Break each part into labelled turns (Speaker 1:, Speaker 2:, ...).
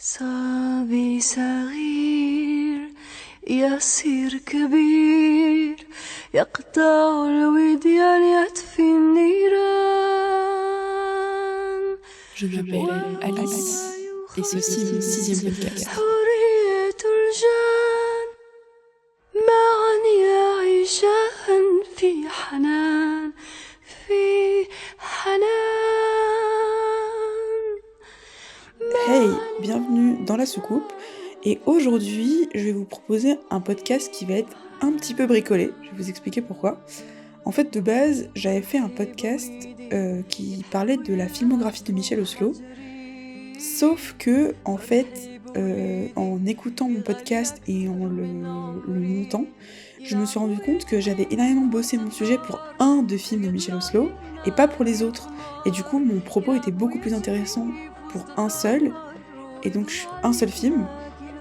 Speaker 1: صبي صغير يصير كبير يقطع الوديان يطفي النيران.
Speaker 2: Je m'appelle Alice et ceci est mon 6e podcast.
Speaker 1: حرية الجان معا يعيشان في حنان في حنان.
Speaker 3: Hey, bienvenue dans la soucoupe. Et aujourd'hui, je vais vous proposer un podcast qui va être un petit peu bricolé. Je vais vous expliquer pourquoi. En fait, de base, j'avais fait un podcast qui parlait de la filmographie de Michel Oslo. Sauf que, en fait, en écoutant mon podcast et en le montant, je me suis rendu compte que j'avais énormément bossé mon sujet pour un de films de Michel Oslo et pas pour les autres. Et du coup, mon propos était beaucoup plus intéressant pour un seul, et donc un seul film.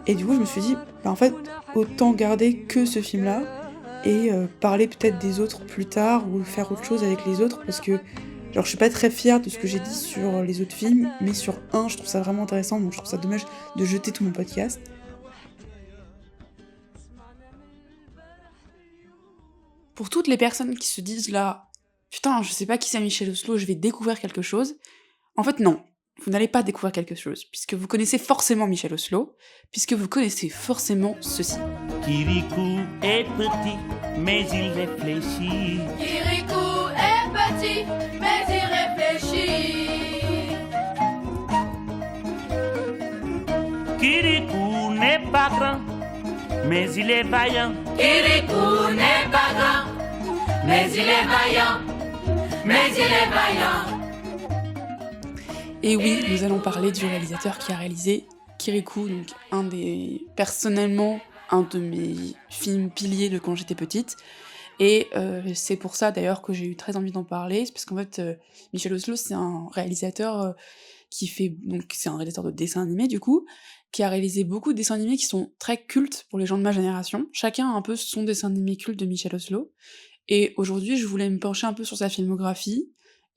Speaker 3: Et du coup, je me suis dit, en fait, autant garder que ce film-là et parler peut-être des autres plus tard ou faire autre chose avec les autres, parce que genre, je suis pas très fière de ce que j'ai dit sur les autres films, mais sur un, je trouve ça vraiment intéressant, donc je trouve ça dommage de jeter tout mon podcast.
Speaker 2: Pour toutes les personnes qui se disent là, putain, je sais pas qui c'est Michel Oslo, je vais découvrir quelque chose. En fait, non. Vous n'allez pas découvrir quelque chose, puisque vous connaissez forcément Michel Oslo, puisque vous connaissez forcément ceci.
Speaker 4: Kirikou est petit, mais il réfléchit.
Speaker 5: Kirikou est petit, mais il réfléchit.
Speaker 4: Kirikou n'est pas grand, mais il est vaillant.
Speaker 5: Kirikou n'est pas grand, mais il est vaillant. Mais il est vaillant.
Speaker 2: Et oui, nous allons parler du réalisateur qui a réalisé Kirikou, donc personnellement, un de mes films piliers de quand j'étais petite. Et c'est pour ça d'ailleurs que j'ai eu très envie d'en parler, c'est parce qu'en fait, Michel Oslo, c'est un réalisateur c'est un réalisateur de dessins animés du coup, qui a réalisé beaucoup de dessins animés qui sont très cultes pour les gens de ma génération. Chacun a un peu son dessin animé culte de Michel Oslo. Et aujourd'hui, je voulais me pencher un peu sur sa filmographie,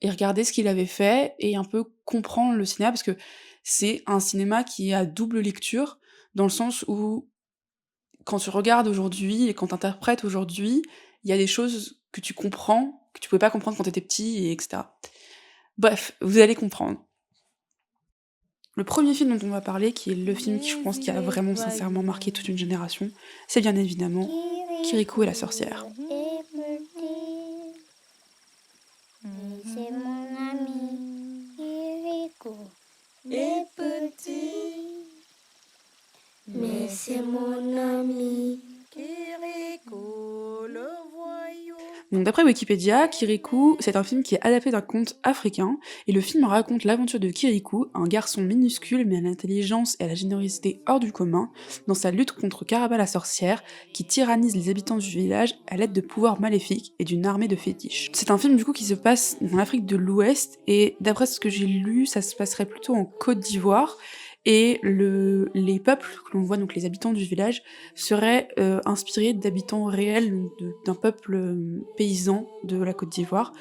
Speaker 2: et regarder ce qu'il avait fait, et un peu comprendre le cinéma, parce que c'est un cinéma qui est à double lecture, dans le sens où, quand tu regardes aujourd'hui, et quand tu interprètes aujourd'hui, il y a des choses que tu comprends, que tu pouvais pas comprendre quand t'étais petit, et etc. Bref, vous allez comprendre. Le premier film dont on va parler, qui est le film qui, je pense, qui a vraiment sincèrement marqué toute une génération, c'est bien évidemment Kirikou et la sorcière.
Speaker 6: C'est mon ami Kirikou est petit, mais c'est mon ami Kirikou le voyou.
Speaker 2: Donc d'après Wikipédia, Kirikou, c'est un film qui est adapté d'un conte africain, et le film raconte l'aventure de Kirikou, un garçon minuscule mais à l'intelligence et à la générosité hors du commun, dans sa lutte contre Karaba la sorcière, qui tyrannise les habitants du village à l'aide de pouvoirs maléfiques et d'une armée de fétiches. C'est un film du coup qui se passe dans l'Afrique de l'Ouest, et d'après ce que j'ai lu, ça se passerait plutôt en Côte d'Ivoire, et les peuples que l'on voit, donc les habitants du village, seraient inspirés d'habitants réels, d'un peuple paysan de la Côte d'Ivoire,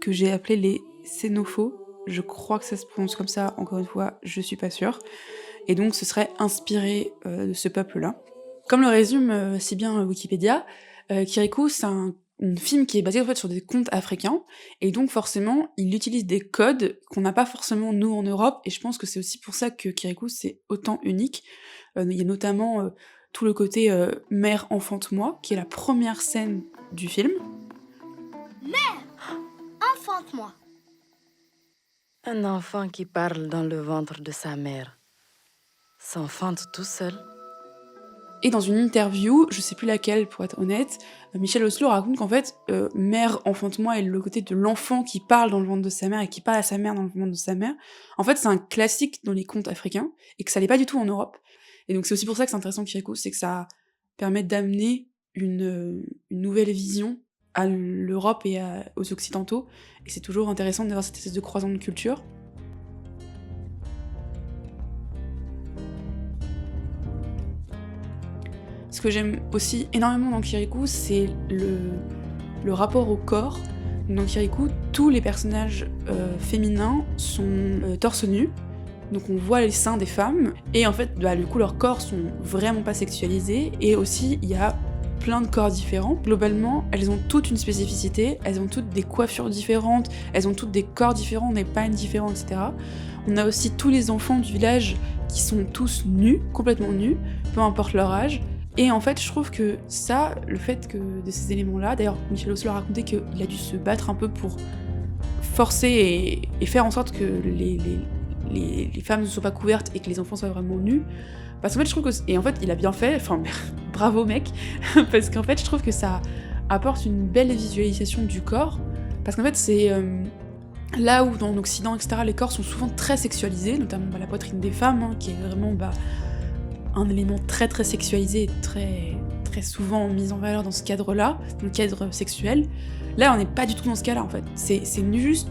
Speaker 2: que j'ai appelé les Sénophos. Je crois que ça se prononce comme ça, encore une fois, je suis pas sûre. Et donc ce serait inspiré de ce peuple-là. Comme le résume si bien Wikipédia, Kirikou, c'est un film qui est basé en fait sur des contes africains, et donc forcément il utilise des codes qu'on n'a pas forcément nous en Europe, et je pense que c'est aussi pour ça que Kirikou c'est autant unique. Il y a notamment tout le côté mère enfante-moi, qui est la première scène du film.
Speaker 6: Mère, enfante-moi.
Speaker 7: Un enfant qui parle dans le ventre de sa mère s'enfante tout seul.
Speaker 2: Et dans une interview, je sais plus laquelle pour être honnête, Michel Oslo raconte qu'en fait, mère enfante-moi est le côté de l'enfant qui parle dans le ventre de sa mère et qui parle à sa mère dans le ventre de sa mère. En fait, c'est un classique dans les contes africains, et que ça l'est pas du tout en Europe. Et donc c'est aussi pour ça que c'est intéressant Kirikou, c'est que ça permet d'amener une nouvelle vision à l'Europe et aux Occidentaux, et c'est toujours intéressant d'avoir cette espèce de croisement de culture. Ce que j'aime aussi énormément dans Kirikou, c'est le rapport au corps. Dans Kirikou, tous les personnages féminins sont torse nu, donc on voit les seins des femmes, et en fait, du coup, leurs corps sont vraiment pas sexualisés, et aussi, il y a plein de corps différents. Globalement, elles ont toutes une spécificité, elles ont toutes des coiffures différentes, elles ont toutes des corps différents, des pannes différents, etc. On a aussi tous les enfants du village qui sont tous nus, complètement nus, peu importe leur âge. Et en fait, je trouve que ça, le fait que de ces éléments-là, d'ailleurs, Michel Oslo a raconté qu'il a dû se battre un peu pour forcer et faire en sorte que les femmes ne soient pas couvertes et que les enfants soient vraiment nus. Parce qu'en fait, je trouve que... Et en fait, il a bien fait, enfin, bravo mec, parce qu'en fait, je trouve que ça apporte une belle visualisation du corps, parce qu'en fait, c'est... là où, dans l'Occident, etc., les corps sont souvent très sexualisés, notamment la poitrine des femmes, qui est vraiment un élément très très sexualisé et très, très souvent mis en valeur dans ce cadre-là, dans le cadre sexuel. Là, on n'est pas du tout dans ce cas-là, en fait. C'est juste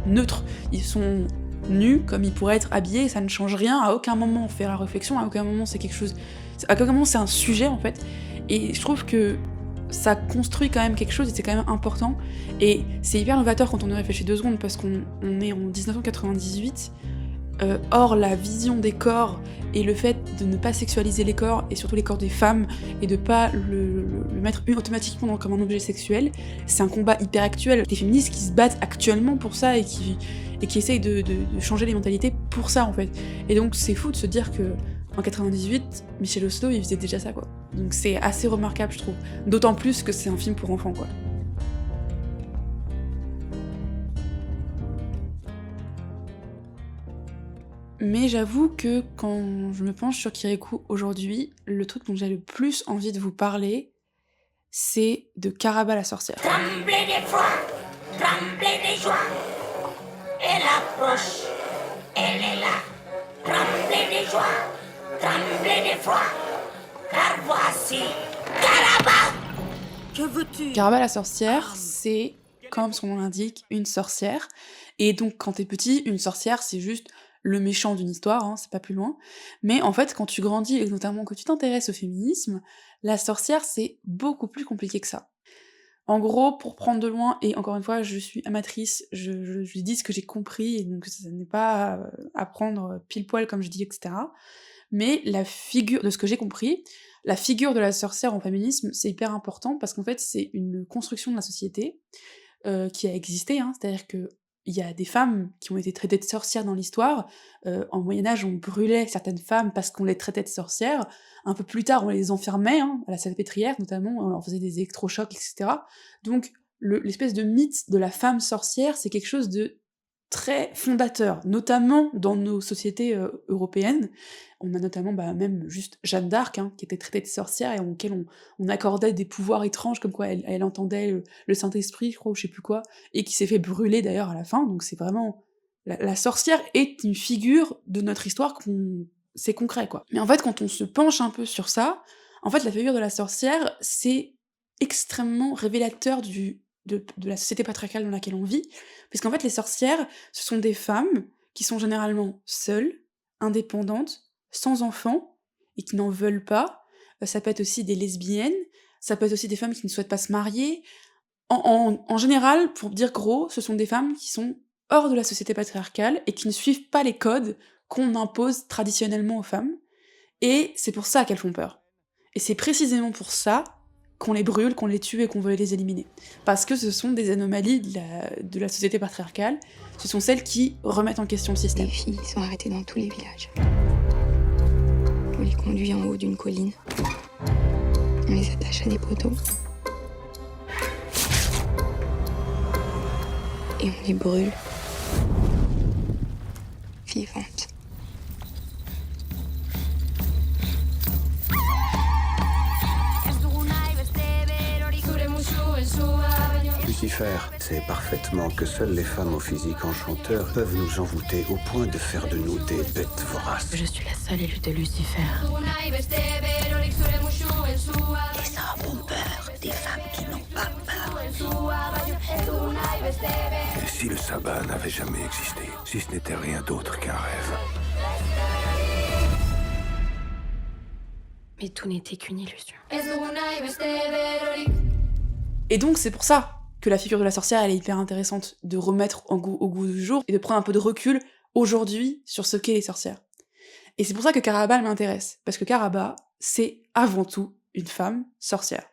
Speaker 2: neutre. Ils sont nus comme ils pourraient être habillés, et ça ne change rien. À aucun moment on fait la réflexion, à aucun moment c'est quelque chose... À aucun moment c'est un sujet, en fait. Et je trouve que ça construit quand même quelque chose, et c'est quand même important. Et c'est hyper novateur quand on y réfléchit 2 secondes, parce qu'on est en 1998. Or, la vision des corps et le fait de ne pas sexualiser les corps, et surtout les corps des femmes, et de pas le mettre automatiquement comme un objet sexuel, c'est un combat hyper actuel. Des féministes qui se battent actuellement pour ça et qui essayent de changer les mentalités pour ça, en fait. Et donc c'est fou de se dire que en 98, Michel Oslo, il faisait déjà ça, quoi. Donc c'est assez remarquable, je trouve. D'autant plus que c'est un film pour enfants, quoi. Mais j'avoue que quand je me penche sur Kirikou aujourd'hui, le truc dont j'ai le plus envie de vous parler, c'est de Caraba la sorcière.
Speaker 5: Tremblez d'effroi, tremblez de joie. Elle approche, elle est là. Tremblez de joie, tremblez d'effroi, car voici Caraba. Que veux-tu?
Speaker 2: Caraba la sorcière, c'est, comme son nom l'indique, une sorcière. Et donc quand t'es petit, une sorcière, c'est juste le méchant d'une histoire, hein, c'est pas plus loin. Mais en fait, quand tu grandis, et notamment que tu t'intéresses au féminisme, la sorcière, c'est beaucoup plus compliqué que ça. En gros, pour prendre de loin, et encore une fois, je suis amatrice, je dis ce que j'ai compris, et donc ça n'est pas à prendre pile poil comme je dis, etc. Mais la figure, de ce que j'ai compris, la figure de la sorcière en féminisme, c'est hyper important, parce qu'en fait, c'est une construction de la société qui a existé, hein, c'est-à-dire que il y a des femmes qui ont été traitées de sorcières dans l'histoire. En Moyen-Âge, on brûlait certaines femmes parce qu'on les traitait de sorcières. Un peu plus tard, on les enfermait, hein, à la salpêtrière notamment, on leur faisait des électrochocs, etc. Donc, l'espèce de mythe de la femme sorcière, c'est quelque chose de très fondateur, notamment dans nos sociétés européennes. On a notamment même juste Jeanne d'Arc, hein, qui était traitée de sorcière et auquel on accordait des pouvoirs étranges, comme quoi elle entendait le Saint-Esprit, je crois, ou je sais plus quoi, et qui s'est fait brûler d'ailleurs à la fin, donc c'est vraiment... La sorcière est une figure de notre histoire, c'est concret, quoi. Mais en fait, quand on se penche un peu sur ça, en fait, la figure de la sorcière, c'est extrêmement révélateur de la société patriarcale dans laquelle on vit, parce qu'en fait, les sorcières, ce sont des femmes qui sont généralement seules, indépendantes, sans enfants, et qui n'en veulent pas. Ça peut être aussi des lesbiennes, ça peut être aussi des femmes qui ne souhaitent pas se marier. En général, pour dire gros, ce sont des femmes qui sont hors de la société patriarcale et qui ne suivent pas les codes qu'on impose traditionnellement aux femmes, et c'est pour ça qu'elles font peur. Et c'est précisément pour ça qu'on les brûle, qu'on les tue et qu'on veut les éliminer. Parce que ce sont des anomalies de la société patriarcale, ce sont celles qui remettent en question le système.
Speaker 8: Les filles sont arrêtées dans tous les villages. On les conduit en haut d'une colline. On les attache à des poteaux. Et on les brûle. Vivantes.
Speaker 9: Lucifer sait parfaitement que seules les femmes au physique enchanteur peuvent nous envoûter au point de faire de nous des bêtes voraces.
Speaker 7: Je suis la seule élue de Lucifer.
Speaker 9: Les hommes ont peur des femmes qui n'ont pas peur.
Speaker 10: Et si le sabbat n'avait jamais existé, si ce n'était rien d'autre qu'un rêve?
Speaker 7: Mais tout n'était qu'une illusion.
Speaker 2: Et donc c'est pour ça que la figure de la sorcière, elle est hyper intéressante de remettre au goût du jour et de prendre un peu de recul aujourd'hui sur ce qu'est les sorcières. Et c'est pour ça que Karaba m'intéresse, parce que Karaba, c'est avant tout une femme sorcière.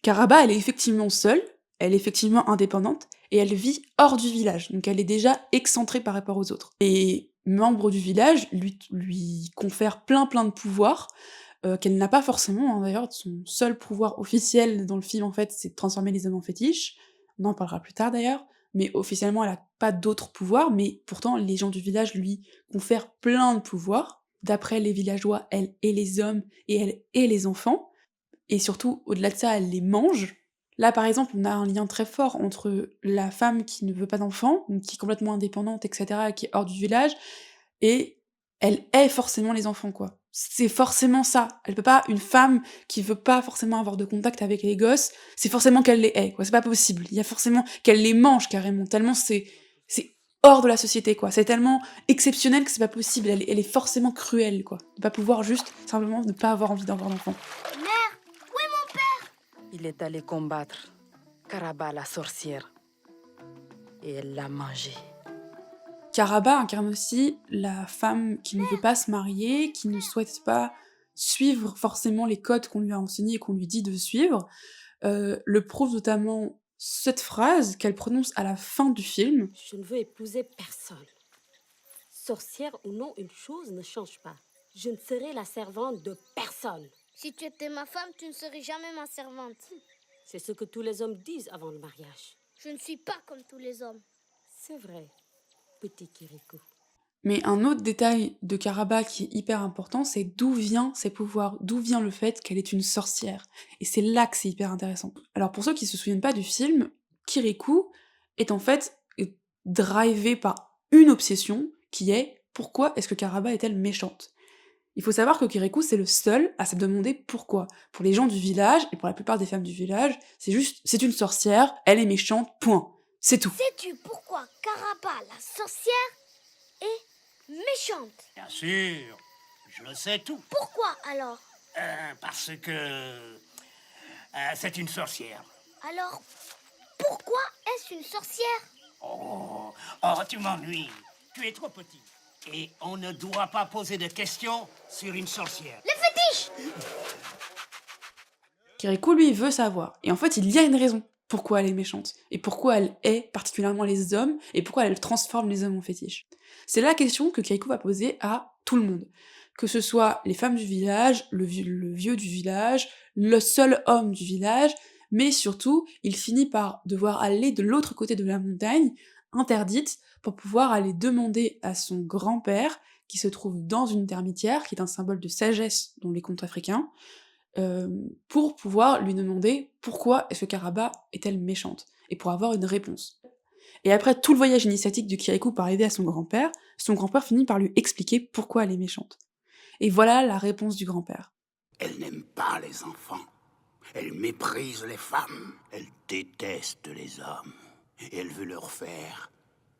Speaker 2: Karaba, elle est effectivement seule, elle est effectivement indépendante, et elle vit hors du village, donc elle est déjà excentrée par rapport aux autres. Les membres du village lui confèrent plein de pouvoirs, qu'elle n'a pas forcément, hein, d'ailleurs, son seul pouvoir officiel dans le film, en fait, c'est de transformer les hommes en fétiches, on en parlera plus tard d'ailleurs, mais officiellement, elle a pas d'autres pouvoirs, mais pourtant, les gens du village lui confèrent plein de pouvoirs. D'après les villageois, elle est les hommes, et elle est les enfants, et surtout, au-delà de ça, elle les mange. Là, par exemple, on a un lien très fort entre la femme qui ne veut pas d'enfants, donc qui est complètement indépendante, etc., qui est hors du village, et elle hait forcément les enfants, quoi. C'est forcément ça. Elle peut pas, une femme qui veut pas forcément avoir de contact avec les gosses, c'est forcément qu'elle les hait, quoi. C'est pas possible. Il y a forcément qu'elle les mange, carrément, tellement c'est hors de la société, quoi. C'est tellement exceptionnel que c'est pas possible. Elle est forcément cruelle, quoi. De pas pouvoir juste, simplement, ne pas avoir envie d'avoir d'enfants.
Speaker 6: Mère, où est mon père?
Speaker 7: Il est allé combattre Karaba, la sorcière. Et elle l'a mangé.
Speaker 2: Karaba incarne aussi la femme qui ne veut pas se marier, qui ne souhaite pas suivre forcément les codes qu'on lui a enseignés et qu'on lui dit de suivre. Le prouve notamment cette phrase qu'elle prononce à la fin du film.
Speaker 11: Je ne veux épouser personne. Sorcière ou non, une chose ne change pas. Je ne serai la servante de personne.
Speaker 6: Si tu étais ma femme, tu ne serais jamais ma servante.
Speaker 11: C'est ce que tous les hommes disent avant le mariage.
Speaker 6: Je ne suis pas comme tous les hommes.
Speaker 11: C'est vrai, petit Kirikou.
Speaker 2: Mais un autre détail de Karaba qui est hyper important, c'est d'où viennent ses pouvoirs, d'où vient le fait qu'elle est une sorcière. Et c'est là que c'est hyper intéressant. Alors pour ceux qui se souviennent pas du film, Kirikou est en fait drivé par une obsession qui est pourquoi est-ce que Karaba est-elle méchante? Il faut savoir que Kirikou, c'est le seul à se demander pourquoi. Pour les gens du village, et pour la plupart des femmes du village, c'est une sorcière, elle est méchante, point. C'est tout.
Speaker 6: Sais-tu pourquoi Karaba, la sorcière, est méchante?
Speaker 12: Bien sûr, je le sais tout.
Speaker 6: Pourquoi alors?
Speaker 12: Parce que c'est une sorcière.
Speaker 6: Alors, pourquoi est-ce une sorcière?
Speaker 12: Oh, tu m'ennuies. Tu es trop petit. Et on ne doit pas poser de questions sur une sorcière.
Speaker 6: Les fétiches!
Speaker 2: Kirikou, lui, veut savoir. Et en fait, il y a une raison pourquoi elle est méchante. Et pourquoi elle hait particulièrement les hommes. Et pourquoi elle transforme les hommes en fétiches. C'est la question que Kirikou va poser à tout le monde. Que ce soit les femmes du village, le vieux du village, le seul homme du village, mais surtout, il finit par devoir aller de l'autre côté de la montagne, interdite, pour pouvoir aller demander à son grand-père, qui se trouve dans une termitière, qui est un symbole de sagesse dans les contes africains, pour pouvoir lui demander pourquoi est-ce que Karaba est-elle méchante, et pour avoir une réponse. Et après tout le voyage initiatique de Kirikou pour arriver à son grand-père finit par lui expliquer pourquoi elle est méchante. Et voilà la réponse du grand-père.
Speaker 10: Elle n'aime pas les enfants. Elle méprise les femmes. Elle déteste les hommes. Et elle veut leur faire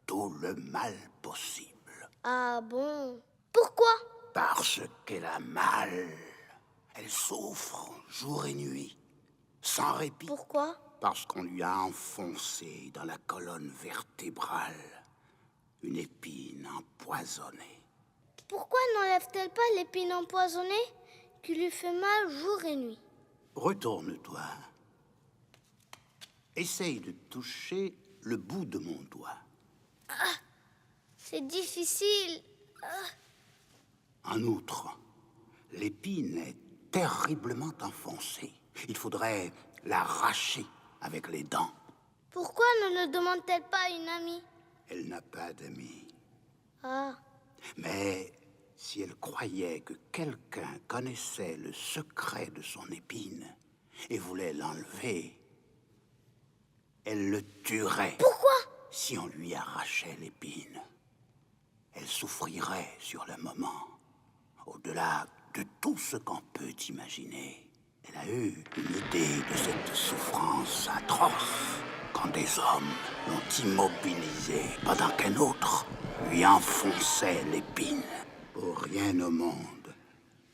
Speaker 10: tout le mal possible.
Speaker 6: Ah bon? Pourquoi?
Speaker 10: Parce qu'elle a mal. Elle souffre jour et nuit, sans répit.
Speaker 6: Pourquoi?
Speaker 10: Parce qu'on lui a enfoncé dans la colonne vertébrale une épine empoisonnée.
Speaker 6: Pourquoi n'enlève-t-elle pas l'épine empoisonnée qui lui fait mal jour et nuit?
Speaker 10: Retourne-toi. Essaye de toucher le bout de mon doigt.
Speaker 6: Ah, c'est difficile.
Speaker 10: En outre, l'épine est terriblement enfoncée. Il faudrait l'arracher avec les dents.
Speaker 6: Pourquoi ne demande-t-elle pas une amie?
Speaker 10: Elle n'a pas d'amis.
Speaker 6: Ah.
Speaker 10: Mais si elle croyait que quelqu'un connaissait le secret de son épine et voulait l'enlever, elle le tuerait.
Speaker 6: Pourquoi?
Speaker 10: Si on lui arrachait l'épine, elle souffrirait sur le moment. Au-delà de tout ce qu'on peut imaginer, elle a eu une idée de cette souffrance atroce quand des hommes l'ont immobilisée pendant qu'un autre lui enfonçait l'épine. Pour rien au monde,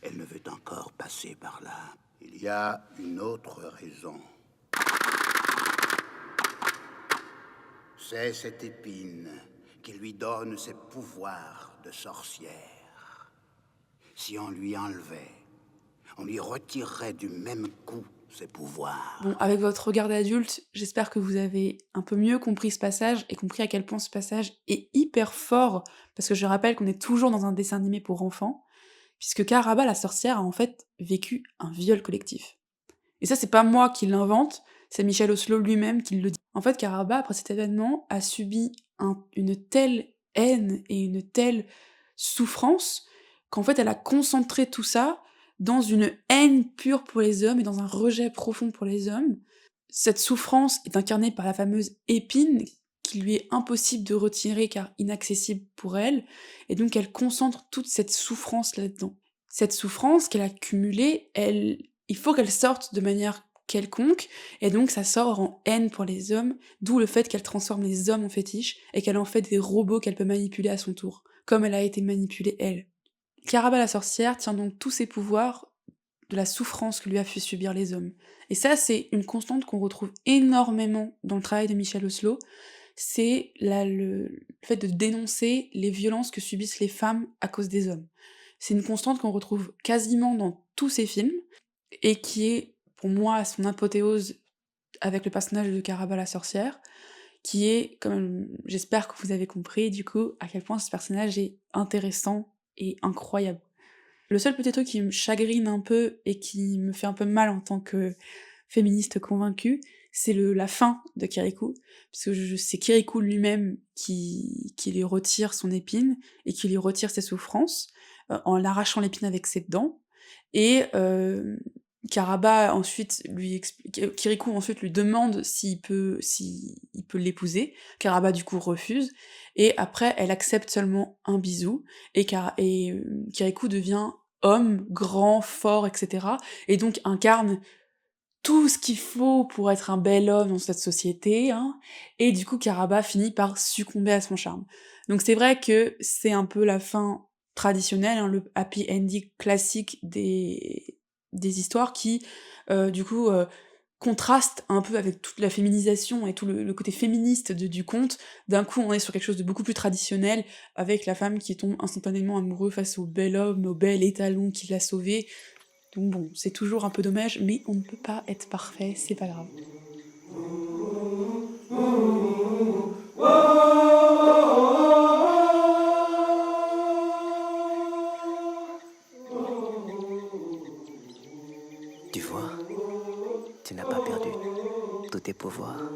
Speaker 10: elle ne veut encore passer par là. Il y a une autre raison. C'est cette épine qui lui donne ses pouvoirs de sorcière. Si on lui enlevait, on lui retirerait du même coup ses pouvoirs.
Speaker 2: Bon, avec votre regard d'adulte, j'espère que vous avez un peu mieux compris ce passage et compris à quel point ce passage est hyper fort, parce que je rappelle qu'on est toujours dans un dessin animé pour enfants, puisque Karaba la sorcière a en fait vécu un viol collectif. Et ça, c'est pas moi qui l'invente, c'est Michel Oslo lui-même qui le dit. En fait, Karaba, après cet événement, a subi une telle haine et une telle souffrance qu'en fait, elle a concentré tout ça dans une haine pure pour les hommes et dans un rejet profond pour les hommes. Cette souffrance est incarnée par la fameuse épine qui lui est impossible de retirer car inaccessible pour elle, et donc elle concentre toute cette souffrance là-dedans. Cette souffrance qu'elle a cumulée, il faut qu'elle sorte de manière quelconque, et donc ça sort en haine pour les hommes, d'où le fait qu'elle transforme les hommes en fétiches, et qu'elle en fait des robots qu'elle peut manipuler à son tour, comme elle a été manipulée elle. Karaba la sorcière tient donc tous ses pouvoirs de la souffrance que lui a fait subir les hommes. Et ça, c'est une constante qu'on retrouve énormément dans le travail de Michel Oslo, c'est le fait de dénoncer les violences que subissent les femmes à cause des hommes. C'est une constante qu'on retrouve quasiment dans tous ses films, et qui est, pour moi, à son apothéose avec le personnage de Karaba la sorcière, qui est, comme j'espère que vous avez compris, du coup, à quel point ce personnage est intéressant et incroyable. Le seul petit truc qui me chagrine un peu et qui me fait un peu mal en tant que féministe convaincue, c'est la fin de Kirikou, parce que c'est Kirikou lui-même qui lui retire son épine et qui lui retire ses souffrances en arrachant l'épine avec ses dents, et Karaba ensuite Kirikou ensuite lui demande s'il peut l'épouser. Karaba du coup refuse, et après elle accepte seulement un bisou, et Kirikou devient homme, grand, fort, etc. et donc incarne tout ce qu'il faut pour être un bel homme dans cette société, hein, et du coup Karaba finit par succomber à son charme. Donc c'est vrai que c'est un peu la fin traditionnelle, hein, le happy ending classique des histoires qui, du coup, contraste un peu avec toute la féminisation et tout le côté féministe du conte. D'un coup, on est sur quelque chose de beaucoup plus traditionnel, avec la femme qui tombe instantanément amoureuse face au bel homme, au bel étalon qui l'a sauvée. Donc bon, c'est toujours un peu dommage, mais on ne peut pas être parfait, c'est pas grave.
Speaker 13: Tu vois, tu n'as pas perdu tous tes pouvoirs.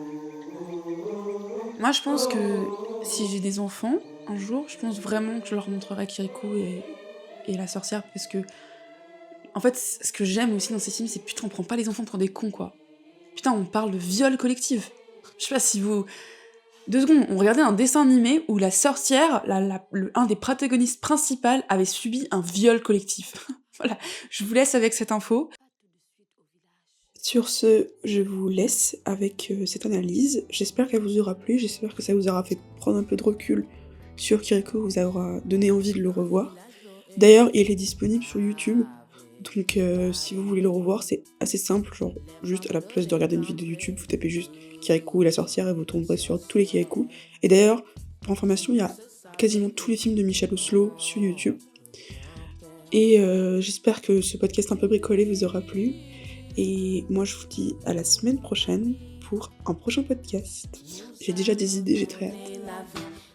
Speaker 2: Moi, je pense que si j'ai des enfants, un jour, je pense vraiment que je leur montrerai Kirikou et la sorcière, parce que en fait, ce que j'aime aussi dans ces films, c'est putain, on prend pas les enfants pour des cons, quoi. Putain, on parle de viol collectif. Je sais pas si vous... 2 secondes, on regardait un dessin animé où la sorcière, un des protagonistes principaux, avait subi un viol collectif. Voilà, je vous laisse avec cette info.
Speaker 3: Sur ce, je vous laisse avec cette analyse. J'espère qu'elle vous aura plu, j'espère que ça vous aura fait prendre un peu de recul sur Kirikou, vous aura donné envie de le revoir. D'ailleurs, il est disponible sur YouTube, donc si vous voulez le revoir, c'est assez simple, genre juste à la place de regarder une vidéo YouTube, vous tapez juste Kirikou et la sorcière et vous tomberez sur tous les Kirikou. Et d'ailleurs, pour information, il y a quasiment tous les films de Michel Oslo sur YouTube. Et j'espère que ce podcast un peu bricolé vous aura plu. Et moi je vous dis à la semaine prochaine pour un prochain podcast. J'ai déjà des idées, j'ai très hâte.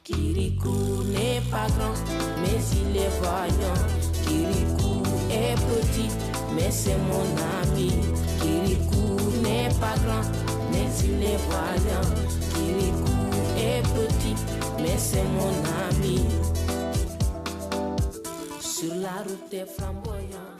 Speaker 5: Kirikou n'est pas grand, mais il est vaillant. Kirikou est petit, mais c'est mon ami. Kirikou n'est pas grand, mais il est vaillant. Kirikou est petit, mais c'est mon ami. Sur la route des flamboyants.